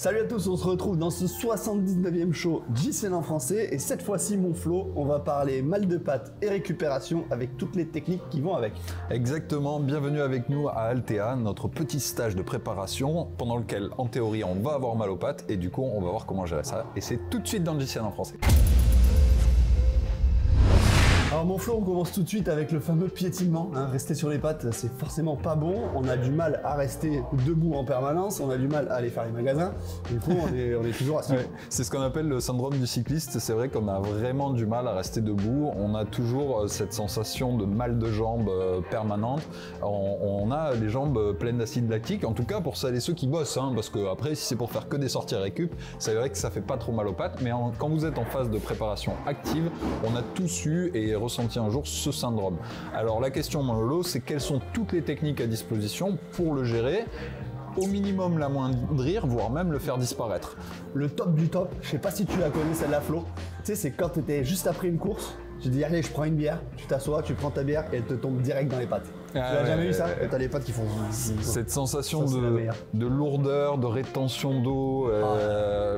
Salut à tous, on se retrouve dans ce 79e show JCN en français et cette fois-ci mon Flo, on va parler mal de pattes et récupération avec toutes les techniques qui vont avec. Exactement, bienvenue avec nous à Altea, notre petit stage de préparation pendant lequel en théorie on va avoir mal aux pattes et du coup on va voir comment gérer ça et c'est tout de suite dans JCN en français. Alors mon Flo, on commence tout de suite avec le fameux piétinement, hein. Rester sur les pattes, c'est forcément pas bon, on a du mal à rester debout en permanence, on a du mal à aller faire les magasins, du coup on est toujours assis. Ouais, c'est ce qu'on appelle le syndrome du cycliste, c'est vrai qu'on a vraiment du mal à rester debout, on a toujours cette sensation de mal de jambes permanente, on a les jambes pleines d'acide lactique, en tout cas pour celles et ceux qui bossent, hein, parce que après si c'est pour faire que des sorties récup, c'est vrai que ça fait pas trop mal aux pattes, mais quand vous êtes en phase de préparation active, on a tous eu et ressenti un jour ce syndrome. Alors la question mon Lolo, c'est quelles sont toutes les techniques à disposition pour le gérer, au minimum l'amoindrir, voire même le faire disparaître. Le top du top, je sais pas si tu la connais celle-là Flo, tu sais c'est quand tu étais juste après une course, tu dis allez je prends une bière, tu t'assois, tu prends ta bière et elle te tombe direct dans les pattes. Tu n'as jamais eu ça? T'as les pattes qui font... Cette sensation de lourdeur, de rétention d'eau,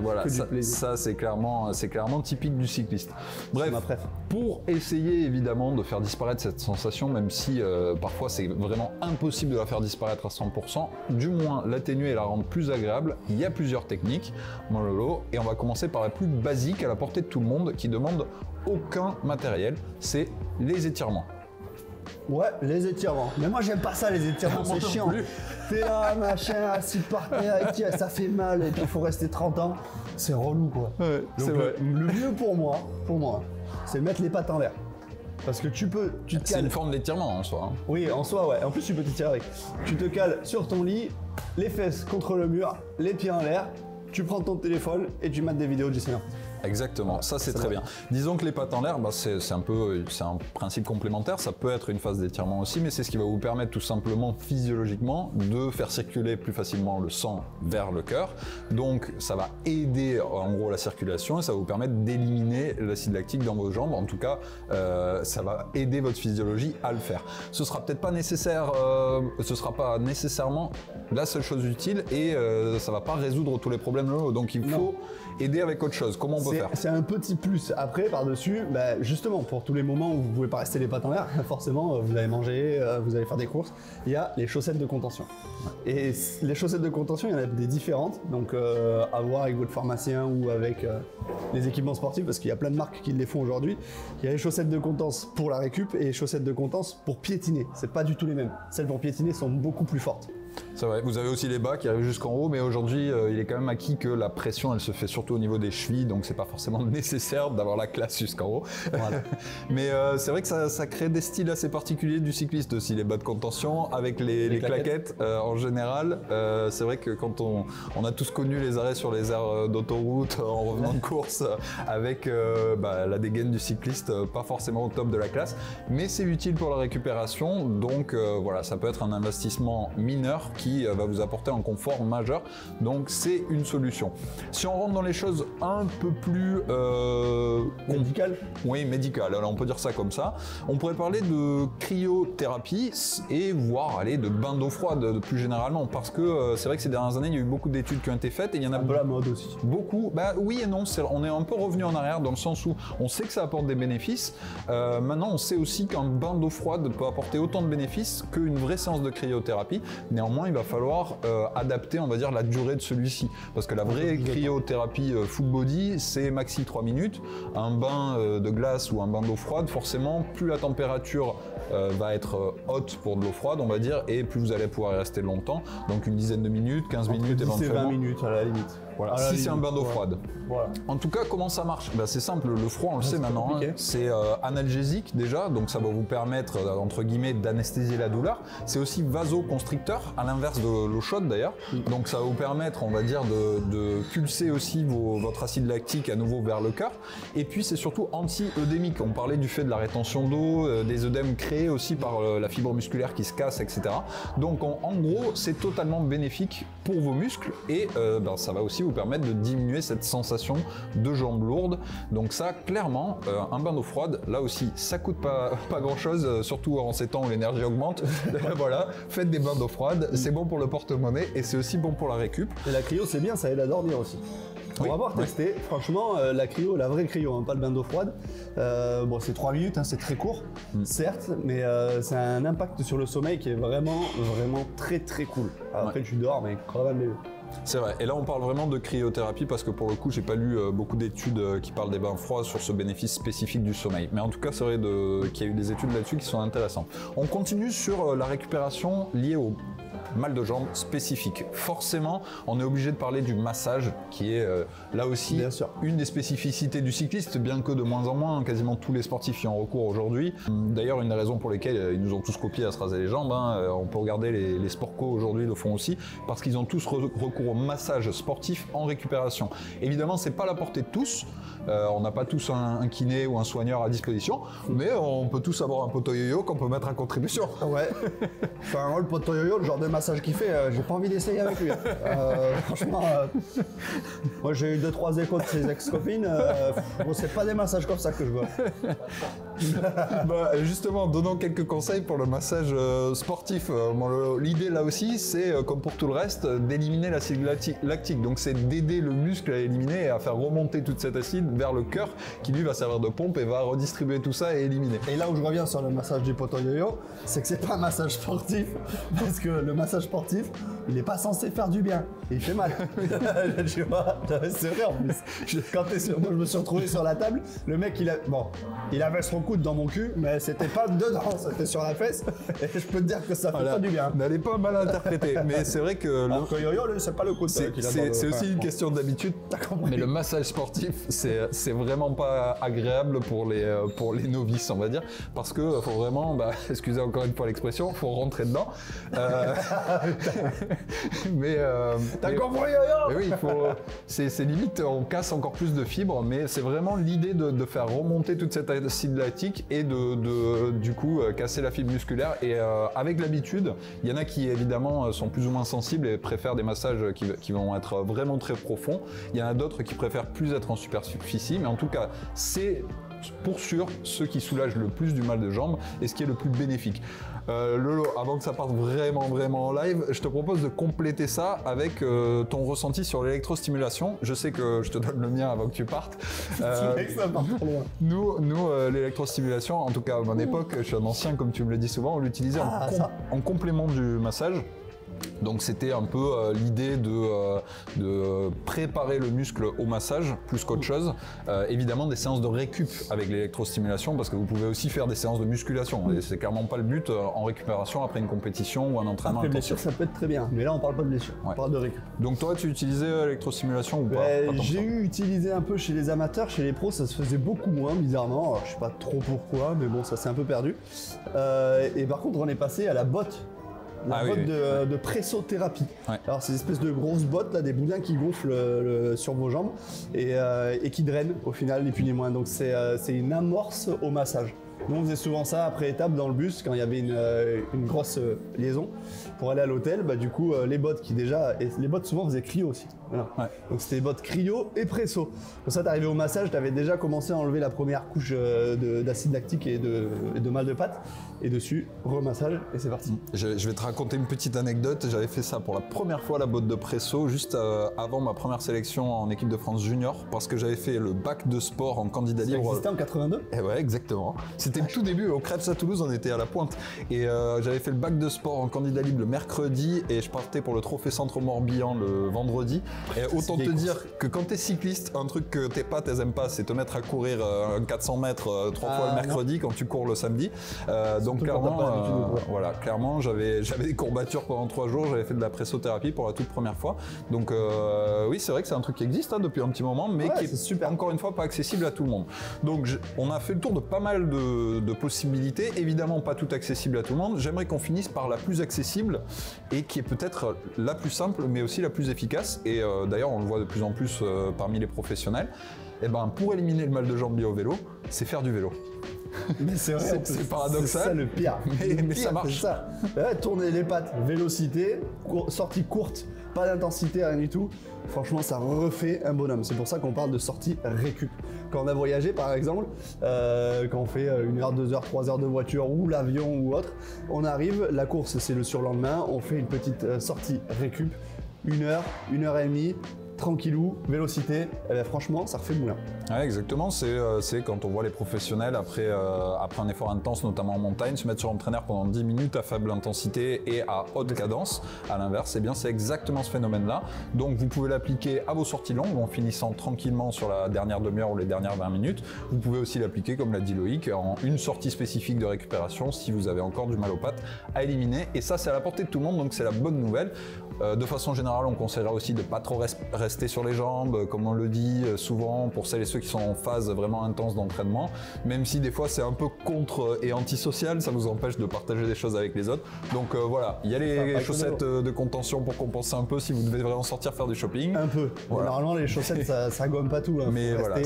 voilà, ça c'est clairement typique du cycliste. Bref, pour essayer évidemment de faire disparaître cette sensation, même si parfois c'est vraiment impossible de la faire disparaître à 100%, du moins l'atténuer et la rendre plus agréable, il y a plusieurs techniques, mon Lolo, et on va commencer par la plus basique à la portée de tout le monde, qui demande aucun matériel, c'est les étirements. Ouais, les étirements. Mais moi j'aime pas ça les étirements, c'est chiant. T'es là, machin, assis par terre, ça fait mal et puis il faut rester 30 ans. C'est relou quoi. Ouais, c'est vrai. Le mieux pour moi, c'est de mettre les pattes en l'air. Parce que tu te cales. C'est une forme d'étirement en soi. Hein. Oui, en soi, ouais. En plus, tu peux t'étirer avec. Tu te cales sur ton lit, les fesses contre le mur, les pieds en l'air, tu prends ton téléphone et tu mates des vidéos du Seigneur. Exactement, ça c'est très bien. Disons que les pattes en l'air, c'est un principe complémentaire, ça peut être une phase d'étirement aussi, mais c'est ce qui va vous permettre tout simplement physiologiquement de faire circuler plus facilement le sang vers le cœur. Donc ça va aider en gros la circulation et ça va vous permettre d'éliminer l'acide lactique dans vos jambes. En tout cas, ça va aider votre physiologie à le faire. Ce sera peut-être pas nécessaire, ce sera pas nécessairement la seule chose utile et ça va pas résoudre tous les problèmes. Donc il faut aider avec autre chose. Comment on peut faire? C'est un petit plus. Après, par-dessus, justement, pour tous les moments où vous pouvez pas rester les pattes en l'air, forcément, vous allez manger, vous allez faire des courses, il y a les chaussettes de contention. Et les chaussettes de contention, il y en a des différentes, donc à voir avec votre pharmacien ou avec les équipements sportifs, parce qu'il y a plein de marques qui les font aujourd'hui. Il y a les chaussettes de contenance pour la récup et les chaussettes de contenance pour piétiner. C'est pas du tout les mêmes. Celles pour piétiner sont beaucoup plus fortes. C'est vrai, vous avez aussi les bas qui arrivent jusqu'en haut, mais aujourd'hui, il est quand même acquis que la pression, elle se fait surtout au niveau des chevilles, donc c'est pas forcément nécessaire d'avoir la classe jusqu'en haut. Voilà. Mais c'est vrai que ça crée des styles assez particuliers du cycliste aussi, les bas de contention, avec les claquettes en général. C'est vrai que quand on a tous connu les arrêts sur les aires d'autoroute en revenant de course, avec la dégaine du cycliste, pas forcément au top de la classe, mais c'est utile pour la récupération, donc voilà, ça peut être un investissement mineur qui va vous apporter un confort majeur, donc c'est une solution. Si on rentre dans les choses un peu plus médicales, oui, médicales, alors on peut dire ça comme ça, on pourrait parler de cryothérapie et voire aller de bain d'eau froide plus généralement, parce que c'est vrai que ces dernières années il y a eu beaucoup d'études qui ont été faites et il y en a un peu la mode aussi. Beaucoup, oui et non, on est un peu revenu en arrière dans le sens où on sait que ça apporte des bénéfices, maintenant on sait aussi qu'un bain d'eau froide peut apporter autant de bénéfices qu'une vraie séance de cryothérapie. Néanmoins, il va falloir adapter, on va dire, la durée de celui-ci. Parce que la vraie cryothérapie full body, c'est maxi 3 minutes. Un bain de glace ou un bain d'eau froide, forcément, plus la température va être haute pour de l'eau froide, on va dire, et plus vous allez pouvoir y rester longtemps. Donc une dizaine de minutes, 15 minutes éventuellement. 20 minutes à la limite. Voilà. Si c'est un bain d'eau froide. Voilà. En tout cas, comment ça marche? C'est simple, le froid, on le sait maintenant, hein. C'est analgésique déjà, donc ça va vous permettre, entre guillemets, d'anesthésier la douleur. C'est aussi vasoconstricteur, à l'inverse de l'eau chaude d'ailleurs. Donc ça va vous permettre, on va dire, de pulser aussi votre acide lactique à nouveau vers le cœur. Et puis c'est surtout anti-œdémique. On parlait du fait de la rétention d'eau, des œdèmes créés aussi par la fibre musculaire qui se casse, etc. Donc en gros, c'est totalement bénéfique pour vos muscles et ça va aussi vous permettre de diminuer cette sensation de jambes lourdes. Donc ça, clairement, un bain d'eau froide, là aussi, ça coûte pas grand chose, surtout en ces temps où l'énergie augmente. Voilà, faites des bains d'eau froide, c'est bon pour le porte-monnaie et c'est aussi bon pour la récup. Et la cryo, c'est bien, ça aide à dormir aussi. Pour avoir testé, franchement, la cryo, la vraie cryo, hein, pas le bain d'eau froide, bon, c'est 3 minutes, hein, c'est très court, certes, mais c'est un impact sur le sommeil qui est vraiment très cool. Après, tu dors, mais quand même. C'est vrai, et là on parle vraiment de cryothérapie parce que pour le coup j'ai pas lu beaucoup d'études qui parlent des bains froids sur ce bénéfice spécifique du sommeil. Mais en tout cas c'est vrai qu'il y a eu des études là-dessus qui sont intéressantes. On continue sur la récupération liée au mal de jambes spécifique. Forcément, on est obligé de parler du massage qui est là aussi une des spécificités du cycliste, bien que de moins en moins, quasiment tous les sportifs y ont recours aujourd'hui. D'ailleurs, une des raisons pour lesquelles ils nous ont tous copiés à se raser les jambes, hein, on peut regarder les sportcos aujourd'hui le font aussi, parce qu'ils ont tous recours au massage sportif en récupération. Évidemment, c'est pas à la portée de tous, on n'a pas tous un kiné ou un soigneur à disposition, mais on peut tous avoir un poteau yo-yo qu'on peut mettre à contribution. Ouais, enfin, le poteau yo-yo, le genre de massage qu'il fait, j'ai pas envie d'essayer avec lui. Franchement, moi j'ai eu 2-3 échos de ses ex-copines, bon, c'est pas des massages comme ça que je veux. Bah, justement, donnons quelques conseils pour le massage sportif. L'idée là aussi, c'est comme pour tout le reste, d'éliminer l'acide lactique. Donc c'est d'aider le muscle à éliminer et à faire remonter toute cette acide vers le cœur qui lui va servir de pompe et va redistribuer tout ça et éliminer. Et là où je reviens sur le massage du poteau yo-yo, c'est que c'est pas un massage sportif, parce que le massage sportif, il n'est pas censé faire du bien, et il fait mal. Tu vois, c'est vrai en plus. Quand moi je me suis retrouvé sur la table, le mec il avait son coude dans mon cul, mais c'était pas dedans, c'était sur la fesse, et je peux te dire que ça fait pas du bien. N'allez pas mal interpréter, mais c'est vrai que le yo-yo, c'est pas le coude. C'est aussi une question d'habitude, mais le massage sportif, c'est vraiment pas agréable pour les novices, on va dire, parce que faut vraiment, excusez encore une fois l'expression, faut rentrer dedans. T'as compris, yo-yo? Oui, c'est limite, on casse encore plus de fibres, mais c'est vraiment l'idée de faire remonter toute cette acide lactique et du coup casser la fibre musculaire. Et avec l'habitude, il y en a qui évidemment sont plus ou moins sensibles et préfèrent des massages qui vont être vraiment très profonds. Il y en a d'autres qui préfèrent plus être en superficie, mais en tout cas, c'est pour sûr ceux qui soulagent le plus du mal de jambes et ce qui est le plus bénéfique. Lolo, avant que ça parte vraiment en live, je te propose de compléter ça avec ton ressenti sur l'électrostimulation. Je sais que je te donne le mien avant que tu partes. Nous, l'électrostimulation, en tout cas à mon époque, je suis un ancien comme tu me le dis souvent, on l'utilisait en complément du massage. Donc c'était un peu l'idée de préparer le muscle au massage plus qu'autre chose. Évidemment des séances de récup avec l'électrostimulation parce que vous pouvez aussi faire des séances de musculation. Et c'est clairement pas le but en récupération après une compétition ou un entraînement. Après blessure ça peut être très bien, mais là on parle pas de blessure, on parle de récup. Donc toi tu utilisais l'électrostimulation ou pas? J'ai utilisé un peu chez les amateurs, chez les pros ça se faisait beaucoup moins bizarrement. Alors, je sais pas trop pourquoi, mais bon ça s'est un peu perdu. Et par contre on est passé à la botte. Botte de pressothérapie. Ouais. Alors c'est une espèce de grosse botte là, des boudins qui gonflent sur vos jambes et qui drainent au final ni plus ni moins. Donc c'est une amorce au massage. Nous on faisait souvent ça après étape dans le bus quand il y avait une grosse liaison pour aller à l'hôtel. Du coup les bottes les bottes souvent faisaient cryo aussi. Voilà. Ouais. Donc c'était des bottes cryo et presso. Pour ça t'arrivais au massage, t'avais déjà commencé à enlever la première couche d'acide lactique et de mal de patte. Et dessus, remassage et c'est parti. Je vais te raconter une petite anecdote. J'avais fait ça pour la première fois, la botte de presso, juste avant ma première sélection en équipe de France junior, parce que j'avais fait le bac de sport en candidat libre. Ça existait en 82 ? Et ouais, exactement. C'était le tout début, au Krebs à Toulouse, on était à la pointe. Et j'avais fait le bac de sport en candidat libre le mercredi et je partais pour le Trophée Centre Morbihan le vendredi. Et autant te dire que quand t'es cycliste, un truc que tes pattes elles aiment pas, c'est te mettre à courir 400 mètres 3 fois le mercredi quand tu cours le samedi. Donc clairement, j'avais des courbatures pendant 3 jours, j'avais fait de la pressothérapie pour la toute première fois. Donc oui, c'est vrai que c'est un truc qui existe depuis un petit moment, mais qui est encore une fois pas accessible à tout le monde. Donc on a fait le tour de pas mal de possibilités, évidemment pas tout accessible à tout le monde. J'aimerais qu'on finisse par la plus accessible et qui est peut-être la plus simple, mais aussi la plus efficace. Et d'ailleurs, on le voit de plus en plus parmi les professionnels. Pour éliminer le mal de jambes lié au vélo, c'est faire du vélo. Mais c'est vrai, c'est paradoxal. C'est ça le pire. Mais ça marche. Ça. Ouais, tourner les pattes, vélocité, sortie courte, pas d'intensité, rien du tout. Franchement, ça refait un bonhomme. C'est pour ça qu'on parle de sortie récup. Quand on a voyagé, par exemple, quand on fait 1 heure, 2 heures, 3 heures de voiture ou l'avion ou autre, on arrive, la course c'est le surlendemain, on fait une petite sortie récup, 1 heure, 1 heure et demie, tranquillou, vélocité, eh bien, franchement, ça refait moulin. Ouais, exactement, c'est quand on voit les professionnels après un effort intense, notamment en montagne, se mettre sur l'entraîneur pendant 10 minutes à faible intensité et à haute cadence. À l'inverse, eh bien c'est exactement ce phénomène-là. Donc vous pouvez l'appliquer à vos sorties longues en finissant tranquillement sur la dernière demi-heure ou les dernières 20 minutes. Vous pouvez aussi l'appliquer, comme l'a dit Loïc, en une sortie spécifique de récupération si vous avez encore du mal aux pattes à éliminer. Et ça, c'est à la portée de tout le monde, donc c'est la bonne nouvelle. De façon générale, on conseillera aussi de ne pas trop rester sur les jambes, comme on le dit souvent pour celles et ceux qui sont en phase vraiment intense d'entraînement, même si des fois c'est un peu contre et antisocial, ça vous empêche de partager des choses avec les autres. Donc voilà, il y a les chaussettes de contention pour compenser un peu si vous devez vraiment sortir faire du shopping. Un peu. Voilà. Normalement les chaussettes ça gomme pas tout. Hein. Mais voilà,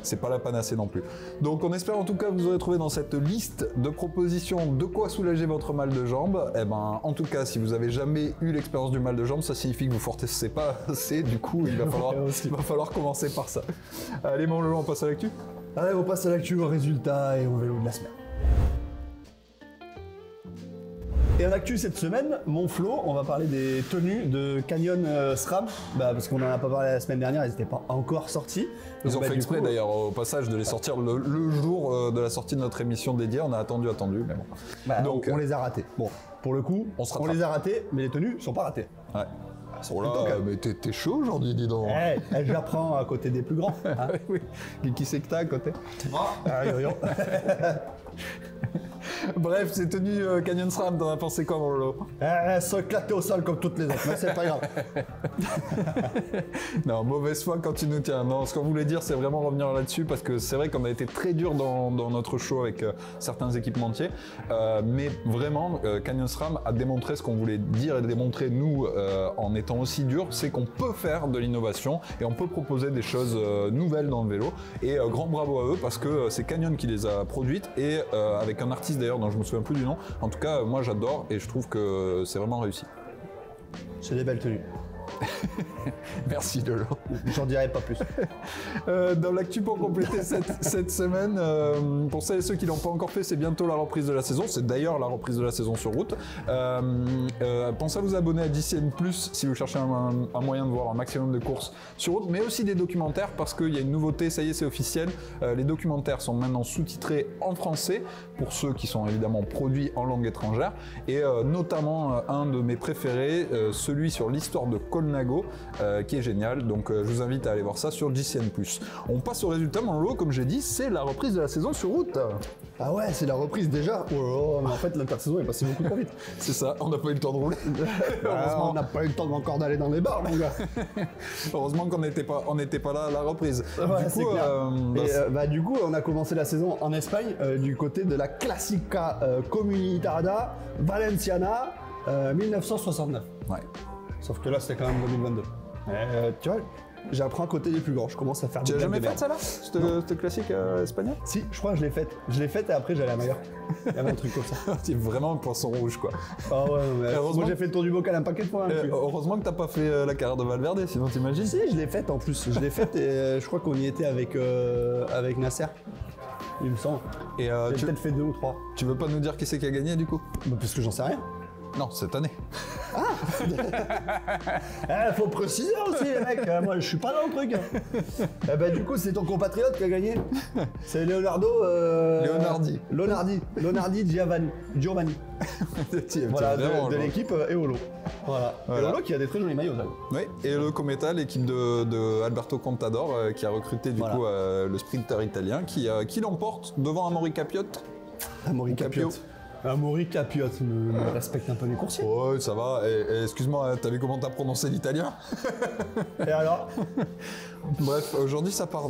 c'est pas la panacée non plus. Donc on espère en tout cas que vous aurez trouvé dans cette liste de propositions de quoi soulager votre mal de jambe. Eh ben, en tout cas, si vous avez jamais eu l'expérience du mal de jambe, ça signifie que vous forcez pas assez, du coup il va falloir commencer par ça. Allez mon Lolo, on passe à l'actu. Allez, on passe à l'actu, au résultat et au vélo de la semaine. Et en actu cette semaine, mon Flo, on va parler des tenues de Canyon SRAM, parce qu'on en a pas parlé la semaine dernière, elles n'étaient pas encore sorties. Ils ont fait exprès d'ailleurs au passage de les sortir le jour de la sortie de notre émission dédiée, on a attendu, mais bon. Donc on les a ratés. Bon, pour le coup, on les a ratés, mais les tenues sont pas ratées. Ouais. Oh là, mais t'es chaud aujourd'hui, dis donc. J'apprends à côté des plus grands. Hein. Oui. Et qui c'est que t'as à côté? Bref, ces tenues Canyon SRAM, t'en as pensé quoi, mon Lolo? Elles sont éclatées au sol comme toutes les autres, mais c'est pas grave. Non, mauvaise foi quand tu nous tiens. Non, ce qu'on voulait dire, c'est vraiment revenir là-dessus, parce que c'est vrai qu'on a été très dur dans notre show avec certains équipementiers, mais vraiment, Canyon SRAM a démontré ce qu'on voulait dire et démontrer, nous, en étant aussi dur, c'est qu'on peut faire de l'innovation et on peut proposer des choses nouvelles dans le vélo. Et grand bravo à eux, parce que c'est Canyon qui les a produites, et avec un artiste d'ailleurs dont je me souviens plus du nom. En tout cas, moi j'adore et je trouve que c'est vraiment réussi. C'est des belles tenues. Merci Lolo. J'en dirai pas plus. Dans l'actu pour compléter cette semaine, pour celles et ceux qui l'ont pas encore fait, c'est bientôt la reprise de la saison. C'est d'ailleurs la reprise de la saison sur route. Pensez à vous abonner à DCN Plus si vous cherchez un moyen de voir un maximum de courses sur route, mais aussi des documentaires, parce qu'il y a une nouveauté, ça y est, c'est officiel. Les documentaires sont maintenant sous-titrés en français pour ceux qui sont évidemment produits en langue étrangère, et notamment un de mes préférés, celui sur l'histoire de Colnago, qui est génial, donc je vous invite à aller voir ça sur JCN+. On passe au résultat, mon Lolo, comme j'ai dit, c'est la reprise de la saison sur route. Ah ouais, c'est la reprise déjà. Oh, mais en fait l'intersaison est passée beaucoup trop vite. C'est ça, on n'a pas eu le temps de rouler. Heureusement, on n'a pas eu le temps encore d'aller dans les bars, mon gars. Heureusement qu'on n'était pas là à la reprise. Ouais, du coup, on a commencé la saison en Espagne, du côté de la Classica Comunitada Valenciana 1969. Ouais. Sauf que là, c'était quand même 2022. Tu vois, j'apprends à côt des plus grands. Je commence à faire des. Tu as jamais fait ça là, cette classique espagnole? Si, je crois que je l'ai faite. Je l'ai faite et après j'allais à Mallorca. Il y avait un truc comme ça. C'est vraiment un poisson rouge, quoi. Ah ouais, mais moi j'ai fait le tour du bocal un paquet de fois. Heureusement que t'as pas fait la carrière de Valverde, sinon t'imagines. Si, je l'ai faite en plus. Je l'ai faite et je crois qu'on y était avec Nasser. Il me semble. Et j'ai peut-être fait 2 ou 3. Tu veux pas nous dire qui c'est qui a gagné du coup? Parce que j'en sais rien. Non, cette année. Faut préciser aussi, les mecs. Moi, je suis pas dans le truc. Du coup, c'est ton compatriote qui a gagné. C'est Leonardi Giovanni. Voilà, de l'équipe Eolo. Voilà. Eolo qui a des très jolis maillots. Oui, et le Cometa, l'équipe de Alberto Contador, qui a recruté du coup le sprinter italien, qui l'emporte devant Amaury Capiot. Amaury Capiot, me respecte un peu les coursiers. Ouais, ça va. Et excuse-moi, t'as vu comment t'as prononcé l'italien? Et alors? Bref, aujourd'hui ça part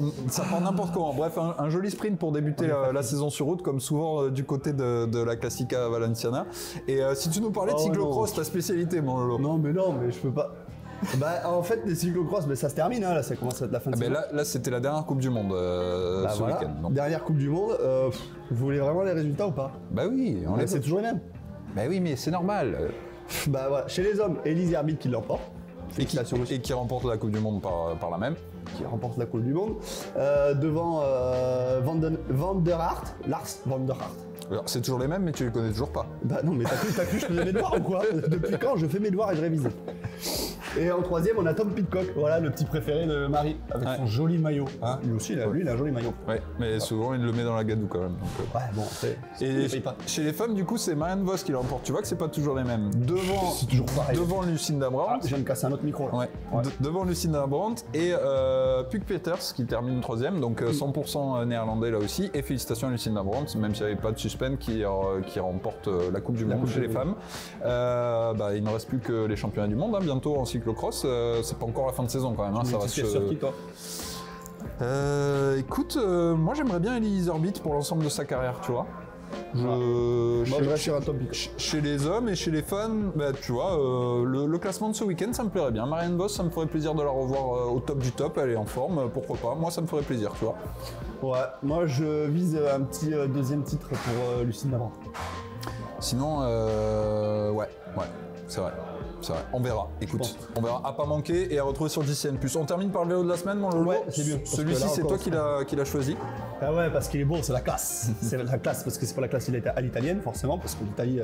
n'importe comment. Bref, un joli sprint pour débuter la saison sur route, comme souvent du côté de la Classica Valenciana. Et si tu nous parlais de cyclocross, ta spécialité, mon Lolo. Non, mais je peux pas. Bah en fait les cyclocross, ça se termine, hein, là ça commence à être la fin de saison. Là c'était la dernière Coupe du Monde ce voilà. week-end. Donc. Dernière Coupe du Monde, vous voulez vraiment les résultats ou pas? Bah oui, on les C'est toujours les mêmes. Bah oui, mais c'est normal. Bah voilà, chez les hommes, Elise Herbit qui l'emporte. Et qui remporte la Coupe du Monde par la même. Qui remporte la Coupe du Monde. Devant Van der Aert, Lars Van der Aert. Alors, c'est toujours les mêmes, mais tu les connais toujours pas. Bah non, mais t'as cru que je faisais mes devoirs ou quoi? Depuis quand je fais mes devoirs et je révise? Et en troisième, on a Tom Pidcock, voilà le petit préféré de Marie, avec son joli maillot. Hein, lui aussi, lui, il a un joli maillot. Ouais, mais souvent il le met dans la gadoue quand même. Donc, ouais, bon, et chez les femmes, du coup, c'est Marianne Vos qui l'emporte. Tu vois que c'est pas toujours les mêmes. Devant Lucinda Brandt. Ah, je viens de casser un autre micro là. Ouais. Devant Lucinda Brandt et Puk Peters qui termine troisième, donc 100% néerlandais là aussi. Et félicitations à Lucinda Brandt, même s'il n'y avait pas de suspense, qui remporte la Coupe du Monde chez les femmes. Il ne reste plus que les championnats du monde, hein, bientôt en cyclocross. C'est pas encore la fin de saison quand même. Hein, ça va sur qui toi? Écoute, moi j'aimerais bien Elise Herbit pour l'ensemble de sa carrière, tu vois. Moi je reste sur un top. Chez les hommes et chez les femmes, bah, tu vois, le classement de ce week-end ça me plairait bien. Marianne Vos, ça me ferait plaisir de la revoir au top du top, elle est en forme, pourquoi pas. Moi ça me ferait plaisir, tu vois. Ouais, moi je vise un petit deuxième titre pour Lucinda Brandt. Sinon, ouais, c'est vrai. On verra, écoute, on verra à pas manquer et à retrouver sur JCN+. On termine par le vélo de la semaine, mon Lolo. Ouais, c'est mieux. Celui-ci, c'est toi qui l'as choisi. Ah ouais, parce qu'il est beau, c'est la classe. C'est la classe, parce que c'est pas la classe à l'italienne, forcément, parce que l'Italie,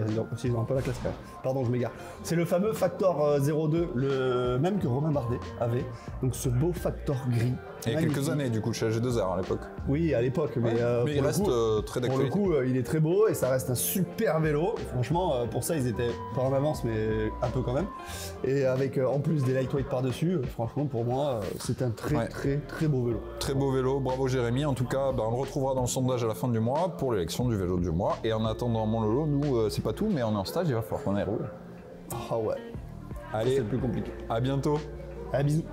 ils ont un peu la classe quand même. Pardon, je m'égare. C'est le fameux Factor 02, le même que Romain Bardet avait. Donc ce beau Factor gris. Il y a quelques années, du coup, chez AG2R à l'époque. Oui, à l'époque, mais il reste très d'actualité. Pour le coup, il est très beau et ça reste un super vélo. Franchement, pour ça, ils étaient pas en avance, mais un peu quand même. Et avec en plus des lightweight par-dessus, franchement, pour moi, c'est un très beau vélo. Très beau vélo, bravo Jérémy. En tout cas, on le retrouvera dans le sondage à la fin du mois pour l'élection du vélo du mois. Et en attendant, mon Lolo, nous, c'est pas tout, mais on est en stage, il va falloir qu'on aille rouler. Ah ouais. Allez, c'est le plus compliqué. À bientôt. Allez, bisous.